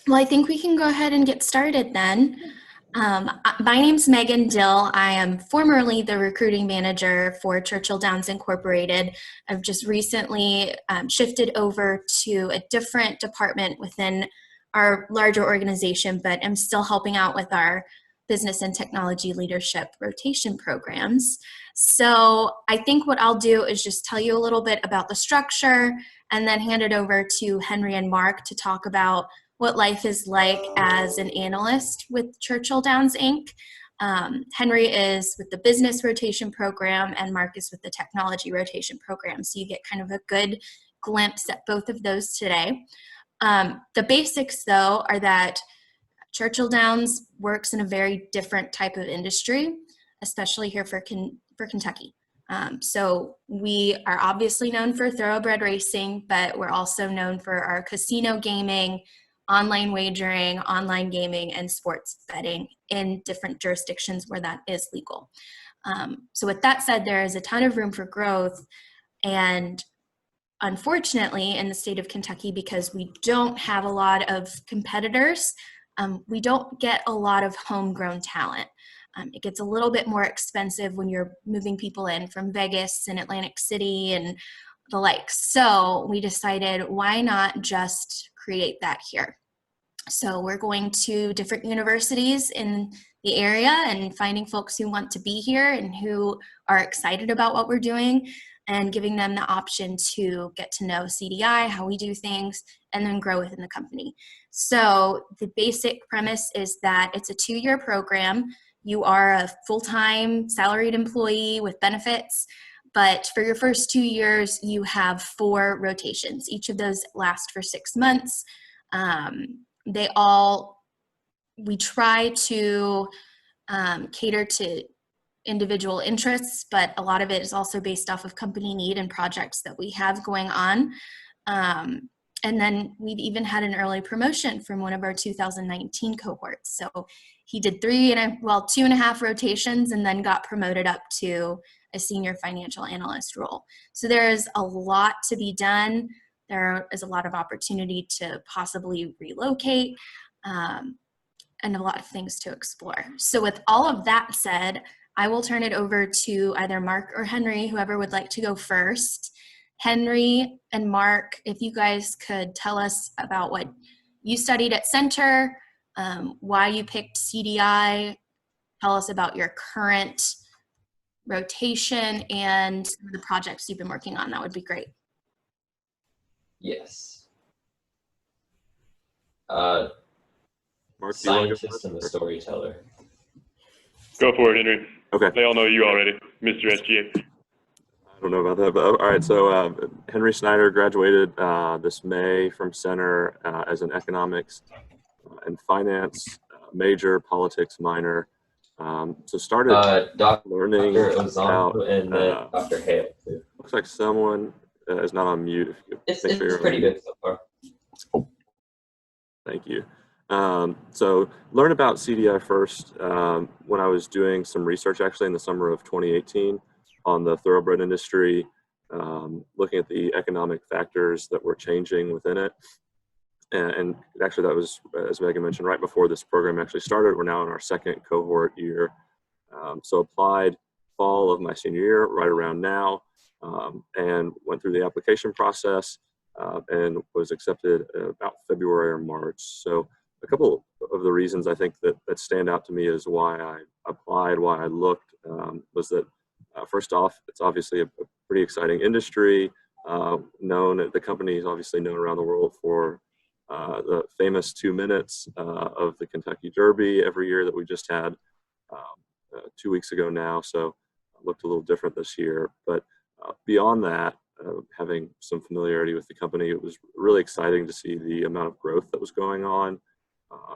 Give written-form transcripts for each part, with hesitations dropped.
Well, I think we can go ahead and get started then. My name's Megan Dill. I am formerly the recruiting manager for Churchill Downs Incorporated. I've just recently shifted over to a different department within our larger organization, but I'm still helping out with our business and technology leadership rotation programs. So I think what I'll do is just tell you a little bit about the structure and then hand it over to Henry and Mark to talk about what life is like as an analyst with Churchill Downs Inc. Henry is with the business rotation program and Mark is with the technology rotation program. So you get kind of a good glimpse at both of those today. The basics though are that Churchill Downs works in a very different type of industry, especially here for Kentucky. So we are obviously known for thoroughbred racing, but we're also known for our casino gaming, online wagering, online gaming, and sports betting in different jurisdictions where that is legal. So with that said, there is a ton of room for growth. And unfortunately, in the state of Kentucky, because we don't have a lot of competitors, we don't get a lot of homegrown talent. It gets a little bit more expensive when you're moving people in from Vegas and Atlantic City and the like. So we decided, why not just create that here? So we're going to different universities in the area and finding folks who want to be here and who are excited about what we're doing and giving them the option to get to know CDI, how we do things, and then grow within the company. So the basic premise is that it's a 2-year program. You are a full-time salaried employee with benefits, but for your first 2 years, you have 4 rotations. Each of those last for 6 months. We try to cater to individual interests, but a lot of it is also based off of company need and projects that we have going on. And then we've even had an early promotion from one of our 2019 cohorts. So he did 2.5 rotations and then got promoted up to a senior financial analyst role. So there is a lot to be done. There is a lot of opportunity to possibly relocate and a lot of things to explore. So with all of that said, I will turn it over to either Mark or Henry, whoever would like to go first. Henry and Mark, if you guys could tell us about what you studied at Center, why you picked CDI, tell us about your current rotation and the projects you've been working on, that would be great. Yes. Mark, Scientist and the storyteller. Go for it, Henry. Okay. They all know you already, Mr. SGA. I don't know about that, but all right. So Henry Snyder graduated this May from Center as an economics and finance major, politics minor. So started learning about, and Dr. Hale too. Looks like someone is not on mute. It's pretty good so far. Thank you. So learn about CDI first when I was doing some research actually in the summer of 2018 on the thoroughbred industry, looking at the economic factors that were changing within it. And actually that was, as Megan mentioned, right before this program actually started. We're now in our 2nd cohort year. So applied fall of my senior year, right around now, and went through the application process and was accepted about February or March. So a couple of the reasons I think that stand out to me is why I applied, why I looked, was that first off, it's obviously a pretty exciting industry. The company is obviously known around the world for the famous 2 minutes of the Kentucky Derby every year that we just had 2 weeks ago now. So it looked a little different this year. But beyond that, having some familiarity with the company, it was really exciting to see the amount of growth that was going on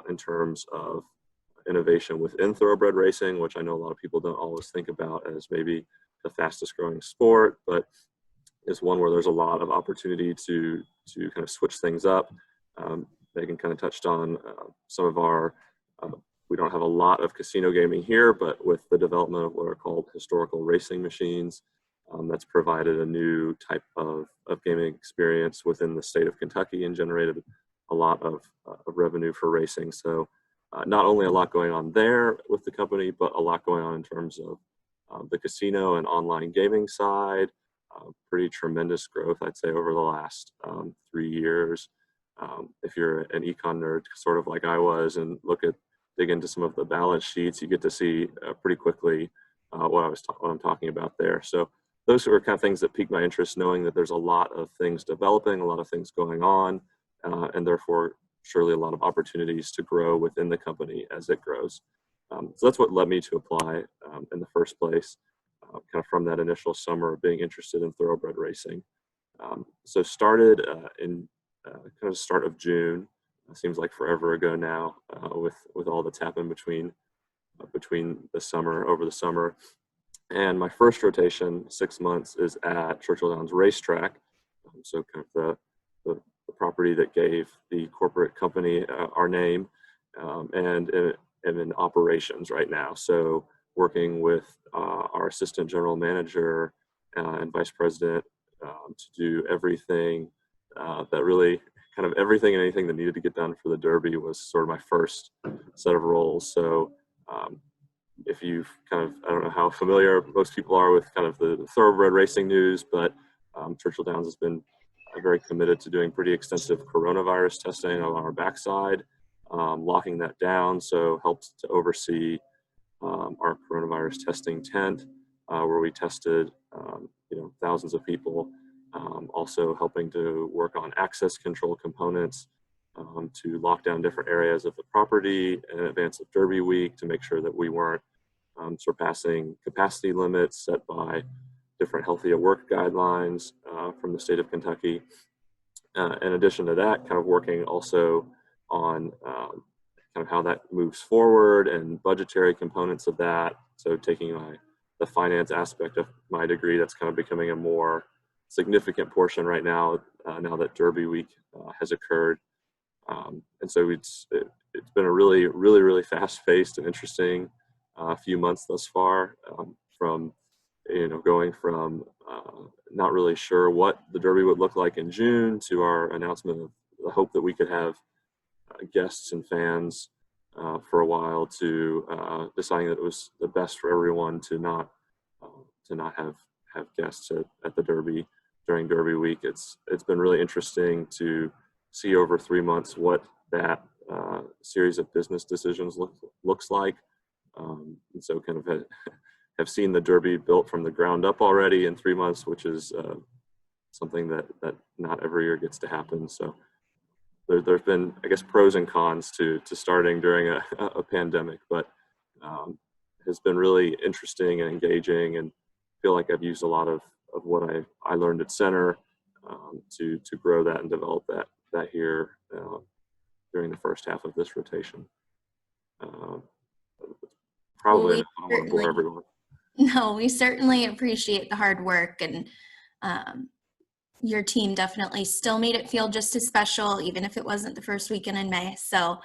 in terms of innovation within thoroughbred racing, which I know a lot of people don't always think about as maybe the fastest growing sport, but is one where there's a lot of opportunity to kind of switch things up. Megan kind of touched on some of our, we don't have a lot of casino gaming here, but with the development of what are called historical racing machines, that's provided a new type of gaming experience within the state of Kentucky and generated a lot of revenue for racing. So not only a lot going on there with the company, but a lot going on in terms of the casino and online gaming side. Pretty tremendous growth, I'd say, over the last 3 years. If you're an econ nerd, sort of like I was, and dig into some of the balance sheets, you get to see pretty quickly what I'm talking about there. So those are kind of things that pique my interest, knowing that there's a lot of things developing, a lot of things going on, and therefore surely a lot of opportunities to grow within the company as it grows. So that's what led me to apply in the first place, kind of from that initial summer of being interested in thoroughbred racing. So started in kind of start of June. Seems like forever ago now, with all that's happened between over the summer. And my first rotation, 6 months, is at Churchill Downs Racetrack. So kind of the property that gave the corporate company our name, and in operations right now. So working with our assistant general manager and vice president to do everything that really kind of everything and anything that needed to get done for the Derby was sort of my first set of roles. So if you've kind of, I don't know how familiar most people are with kind of the thoroughbred racing news, but Churchill Downs has been very committed to doing pretty extensive coronavirus testing on our backside, locking that down. So helped to oversee our coronavirus testing tent, where we tested thousands of people. Also helping to work on access control components to lock down different areas of the property in advance of Derby week to make sure that we weren't surpassing capacity limits set by different healthy at work guidelines from the state of Kentucky. In addition to that, kind of working also on kind of how that moves forward and budgetary components of that. So taking the finance aspect of my degree, that's kind of becoming a more significant portion right now, now that Derby week has occurred. And so it's been a really fast-paced and interesting few months thus far, from going from not really sure what the Derby would look like in June to our announcement of the hope that we could have guests and fans for a while, to deciding that it was the best for everyone to not have guests at the Derby during Derby week. It's been really interesting to see over 3 months what that series of business decisions looks like. And so kind of have seen the Derby built from the ground up already in 3 months, which is something that not every year gets to happen. So there's been, I guess, pros and cons to starting during a pandemic, but has been really interesting and engaging, and feel like I've used a lot of what I learned at Center to grow that and develop that here during the first half of this rotation. Probably enough. I don't want to bore everyone. No, we certainly appreciate the hard work, and your team definitely still made it feel just as special, even if it wasn't the first weekend in May. So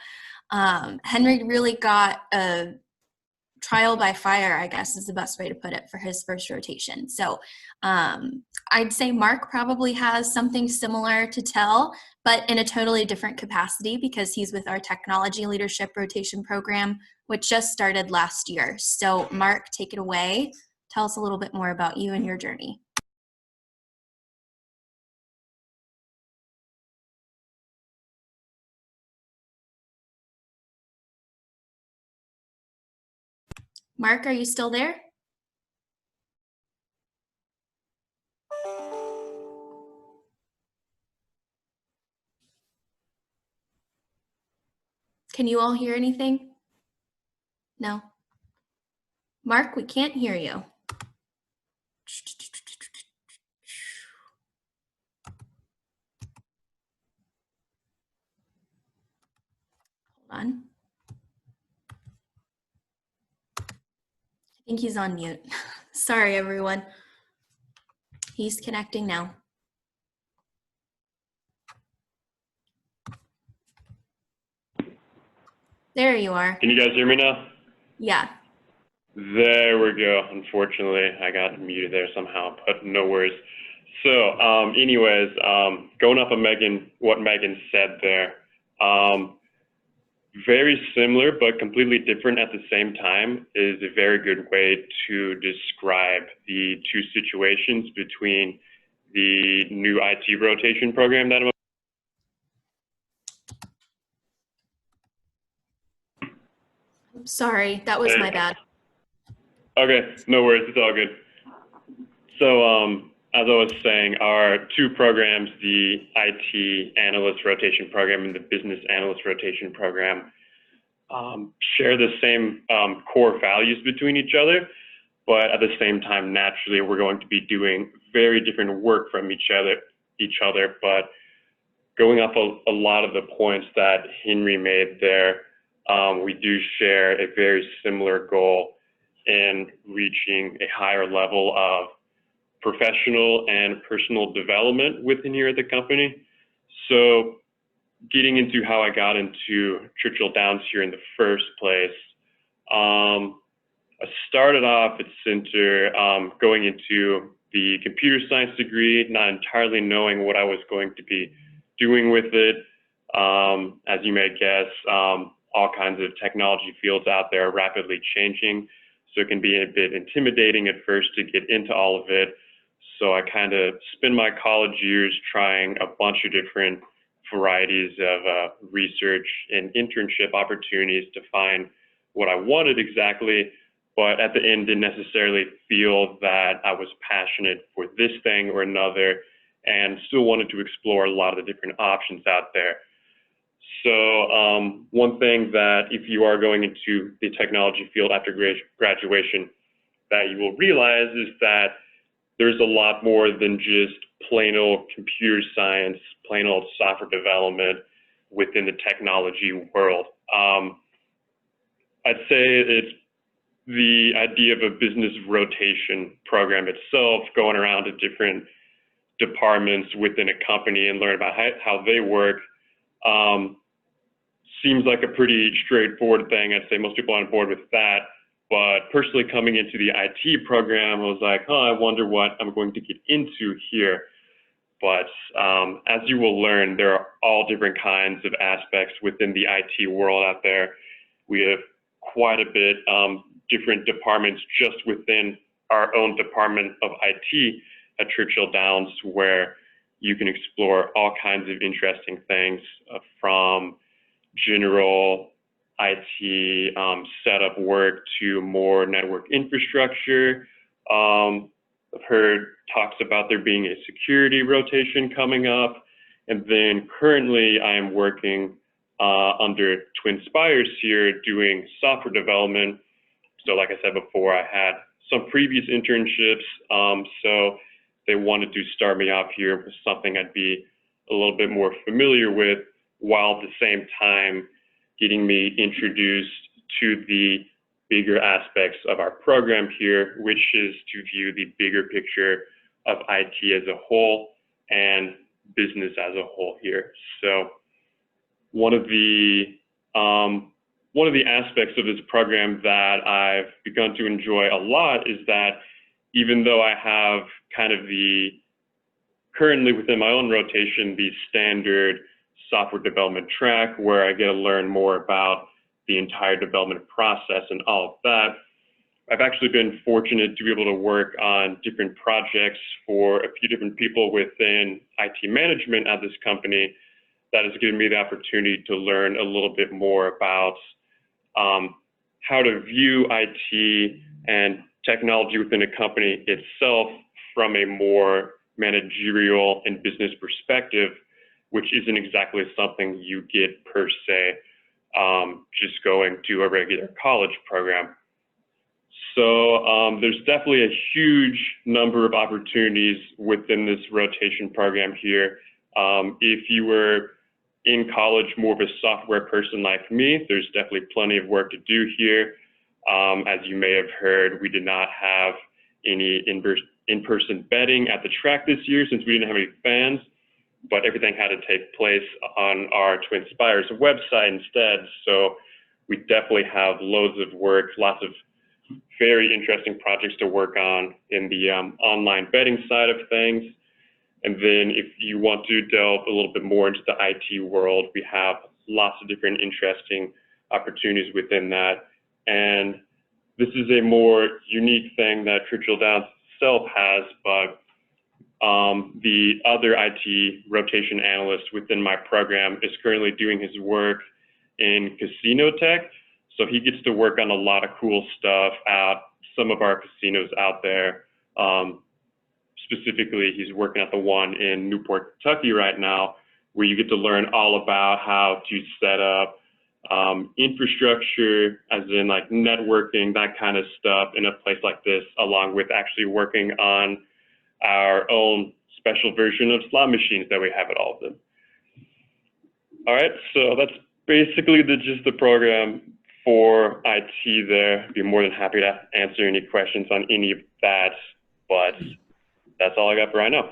Henry really got a trial by fire, I guess is the best way to put it, for his first rotation. So I'd say Mark probably has something similar to tell, but in a totally different capacity, because he's with our technology leadership rotation program, which just started last year. So Mark, take it away. Tell us a little bit more about you and your journey. Mark, are you still there? Can you all hear anything? No? Mark, we can't hear you. Hold on. I think he's on mute. Sorry, everyone. He's connecting now. There you are. Can you guys hear me now? Yeah. There we go. Unfortunately, I got muted there somehow, but no worries. So anyways, going off of what Megan said there, Very similar, but completely different at the same time is a very good way to describe the two situations between the new IT rotation program that I'm Sorry, that was my bad. Okay, no worries, it's all good. So as I was saying, our two programs, the IT analyst rotation program and the business analyst rotation program, share the same core values between each other, but at the same time, naturally, we're going to be doing very different work from each other. But going off a lot of the points that Henry made there, we do share a very similar goal in reaching a higher level of professional and personal development within here at the company. So getting into how I got into Churchill Downs here in the first place, I started off at Center going into the computer science degree, not entirely knowing what I was going to be doing with it. As you may guess, all kinds of technology fields out there are rapidly changing, so it can be a bit intimidating at first to get into all of it. So I kind of spent my college years trying a bunch of different varieties of research and internship opportunities to find what I wanted exactly, but at the end didn't necessarily feel that I was passionate for this thing or another, and still wanted to explore a lot of the different options out there. So one thing that if you are going into the technology field after graduation, that you will realize is that there's a lot more than just plain old computer science, plain old software development within the technology world. I'd say it's the idea of a business rotation program itself, going around to different departments within a company and learn about how they work, seems like a pretty straightforward thing. I'd say most people are on board with that. But personally, coming into the IT program, I was like, I wonder what I'm going to get into here. But as you will learn, there are all different kinds of aspects within the IT world out there. We have quite a bit different departments just within our own department of IT at Churchill Downs, where you can explore all kinds of interesting things from general IT setup work to more network infrastructure. I've heard talks about there being a security rotation coming up. And then currently I am working under Twin Spires here doing software development. So like I said before, I had some previous internships. So they wanted to start me off here with something I'd be a little bit more familiar with, while at the same time getting me introduced to the bigger aspects of our program here, which is to view the bigger picture of IT as a whole and business as a whole here. So one of the aspects of this program that I've begun to enjoy a lot is that even though I have kind of currently within my own rotation, the standard software development track where I get to learn more about the entire development process and all of that, I've actually been fortunate to be able to work on different projects for a few different people within IT management at this company that has given me the opportunity to learn a little bit more about how to view IT and technology within a company itself from a more managerial and business perspective, which isn't exactly something you get per se just going to a regular college program. So there's definitely a huge number of opportunities within this rotation program here. If you were in college more of a software person like me, there's definitely plenty of work to do here. As you may have heard, we did not have any in-person betting at the track this year since we didn't have any fans, but everything had to take place on our Twin Spires website instead. So we definitely have loads of work, lots of very interesting projects to work on in the online betting side of things. And then if you want to delve a little bit more into the IT world, we have lots of different interesting opportunities within that. And this is a more unique thing that Churchill Downs itself has, but the other IT rotation analyst within my program is currently doing his work in casino tech. So he gets to work on a lot of cool stuff at some of our casinos out there. Specifically, he's working at the one in Newport, Kentucky right now, where you get to learn all about how to set up infrastructure, as in like networking, that kind of stuff in a place like this, along with actually working on our own special version of slot machines that we have at all of them. All right, so that's basically the gist of the program for IT there. I'd be more than happy to answer any questions on any of that, but that's all I got for right now.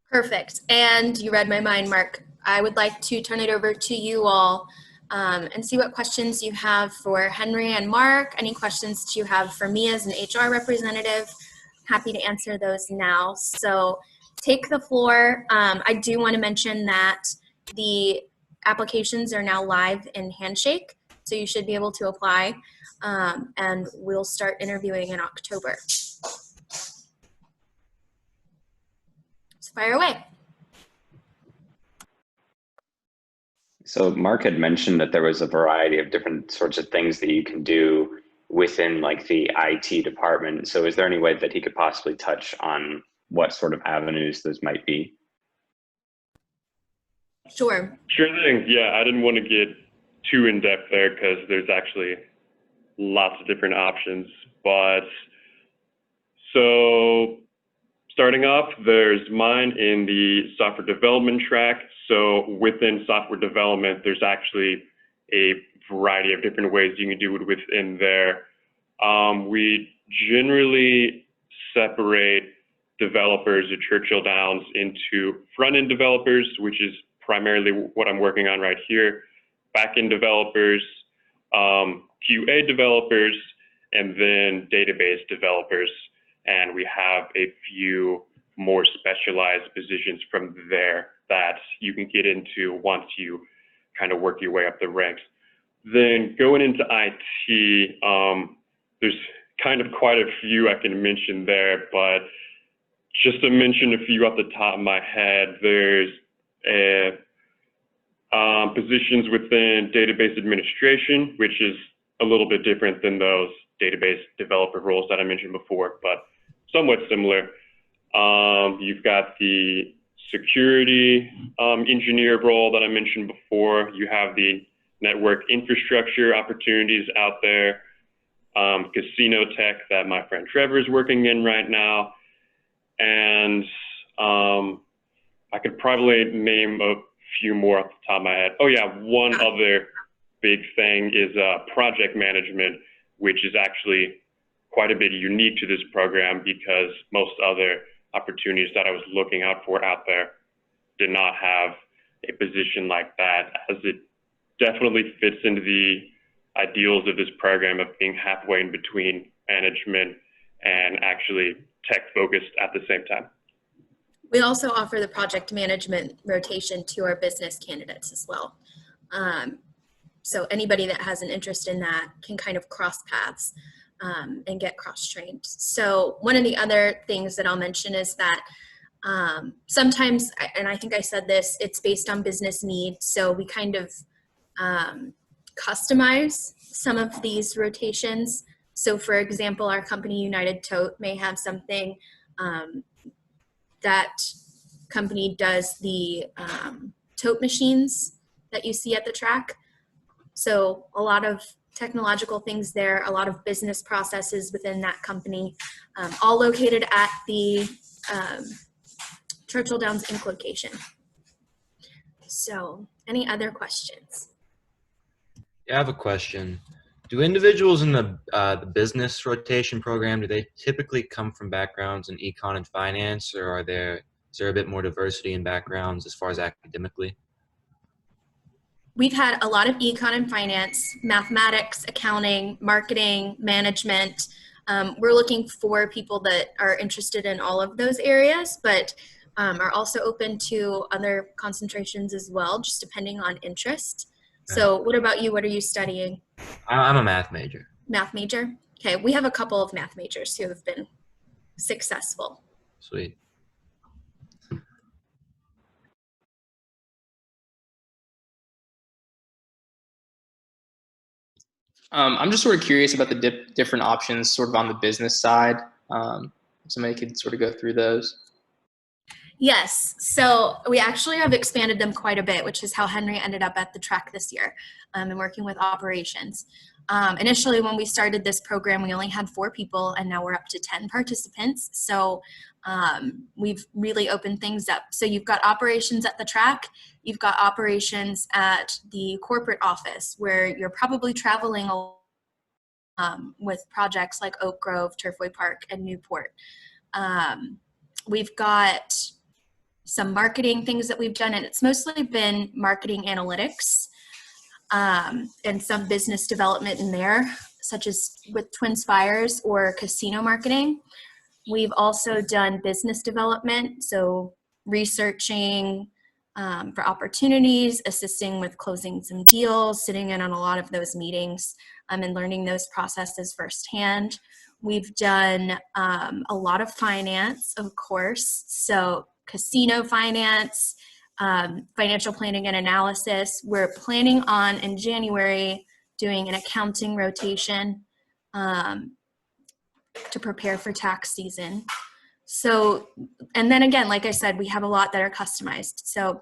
Perfect. And you read my mind, Mark. I would like to turn it over to you all and see what questions you have for Henry and Mark. Any questions you have for me as an HR representative? Happy to answer those now. So take the floor. I do want to mention that the applications are now live in Handshake, so you should be able to apply, and we'll start interviewing in October. So fire away. So Mark had mentioned that there was a variety of different sorts of things that you can do within like the IT department. So is there any way that he could possibly touch on what sort of avenues those might be? Sure. Sure thing. Yeah, I didn't want to get too in depth there because there's actually lots of different options. But so starting off, there's mine in the software development track. So within software development, there's actually a variety of different ways you can do it within there. We generally separate developers at Churchill Downs into front-end developers, which is primarily what I'm working on right here, back-end developers, QA developers, and then database developers. And we have a few more specialized positions from there that you can get into once you kind of work your way up the ranks. Then going into IT, there's kind of quite a few I can mention there, but just to mention a few off the top of my head, there's positions within database administration, which is a little bit different than those database developer roles that I mentioned before, but somewhat similar. You've got the security engineer role that I mentioned before. You have the network infrastructure opportunities out there, casino tech that my friend Trevor is working in right now. And I could probably name a few more off the top of my head. Oh yeah, one other big thing is project management, which is actually quite a bit unique to this program because most other opportunities that I was looking out for out there did not have a position like that, as it definitely fits into the ideals of this program of being halfway in between management and actually tech focused at the same time. We also offer the project management rotation to our business candidates as well. So anybody that has an interest in that can kind of cross paths and get cross-trained. So one of the other things that I'll mention is that sometimes, and I think I said this, it's based on business need. So we kind of customize some of these rotations. So for example, our company United Tote may have something that company does the tote machines that you see at the track. So a lot of technological things there, a lot of business processes within that company, all located at the Churchill Downs Inc. location. So any other questions? Yeah, I have a question. Do individuals in the business rotation program, do they typically come from backgrounds in econ and finance, or is there a bit more diversity in backgrounds as far as academically? We've had a lot of econ and finance, mathematics, accounting, marketing, management. We're looking for people that are interested in all of those areas, but are also open to other concentrations as well, just depending on interest. So what about you? What are you studying? I'm a math major. Math major? Okay, we have a couple of math majors who have been successful. Sweet. I'm just sort of curious about the different options sort of on the business side. If somebody could sort of go through those. Yes, so we actually have expanded them quite a bit, which is how Henry ended up at the track this year and working with operations. Initially, when we started this program, we only had 4 people, and now we're up to 10 participants. So we've really opened things up. So you've got operations at the track, you've got operations at the corporate office, where you're probably traveling with projects like Oak Grove, Turfway Park, and Newport. We've got some marketing things that we've done, and it's mostly been marketing analytics and some business development in there, such as with Twin Spires or casino marketing. We've also done business development, so researching for opportunities, assisting with closing some deals, sitting in on a lot of those meetings and learning those processes firsthand. We've done a lot of finance, of course, so casino finance, financial planning and analysis. We're planning on, in January, doing an accounting rotation to prepare for tax season. So, and then again, like I said, we have a lot that are customized. So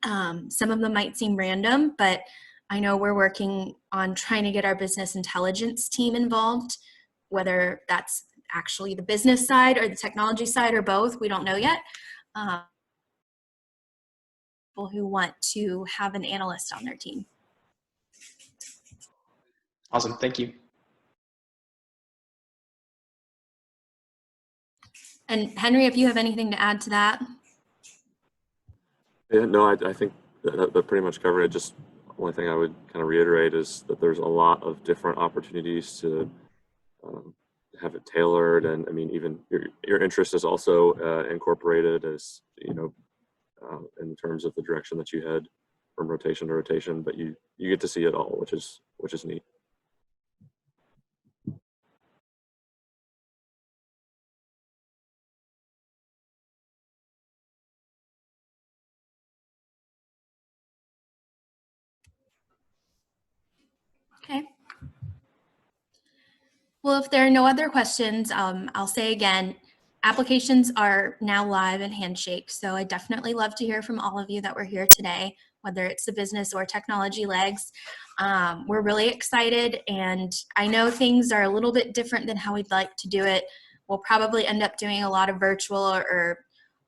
some of them might seem random, but I know we're working on trying to get our business intelligence team involved, whether that's actually the business side or the technology side or both, we don't know yet. People who want to have an analyst on their team. Awesome, thank you. And Henry, if you have anything to add to that. Yeah, no, I think that pretty much covered it. Just one thing I would kind of reiterate is that there's a lot of different opportunities to have it tailored, and I mean, even your interest is also incorporated as, you know, in terms of the direction that you head from rotation to rotation, but you get to see it all, which is neat. Okay. Well, if there are no other questions, I'll say again, applications are now live in Handshake. So I definitely love to hear from all of you that were here today, whether it's the business or technology legs. We're really excited, and I know things are a little bit different than how we'd like to do it. We'll probably end up doing a lot of virtual or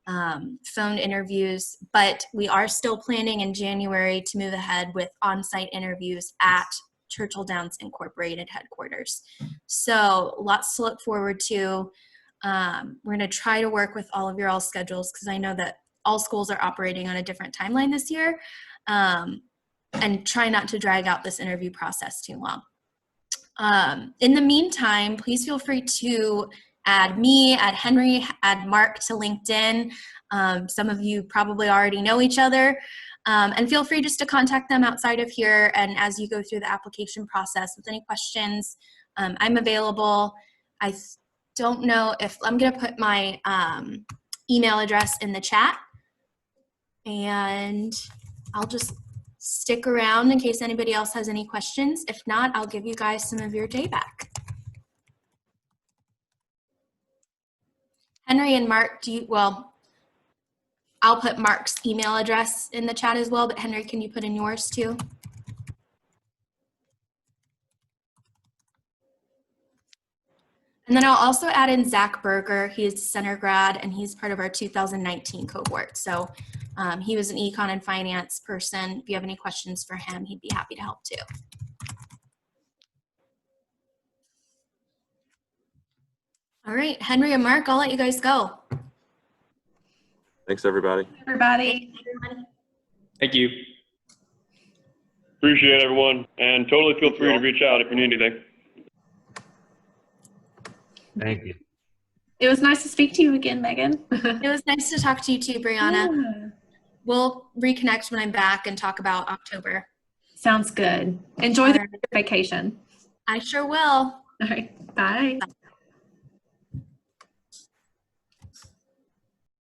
phone interviews, but we are still planning in January to move ahead with on-site interviews at Churchill Downs Incorporated headquarters. So lots to look forward to. We're going to try to work with all of your all schedules, because I know that all schools are operating on a different timeline this year, and try not to drag out this interview process too long. In the meantime, please feel free to add me, add Henry, add Mark to LinkedIn. Some of you probably already know each other. And feel free just to contact them outside of here, and as you go through the application process with any questions, I'm available. I don't know if I'm going to put my email address in the chat, and I'll just stick around in case anybody else has any questions. If not, I'll give you guys some of your day back. Henry and Mark, I'll put Mark's email address in the chat as well, but Henry, can you put in yours too? And then I'll also add in Zach Berger. He is a center grad, and he's part of our 2019 cohort. So he was an econ and finance person. If you have any questions for him, he'd be happy to help too. All right, Henry and Mark, I'll let you guys go. Thanks, everybody. Everybody. Thank you. Appreciate it, everyone, and totally feel free to reach out if you need anything. Thank you. It was nice to speak to you again, Megan. It was nice to talk to you too, Brianna. Yeah. We'll reconnect when I'm back and talk about October. Sounds good. Enjoy the vacation. I sure will. All right. Bye.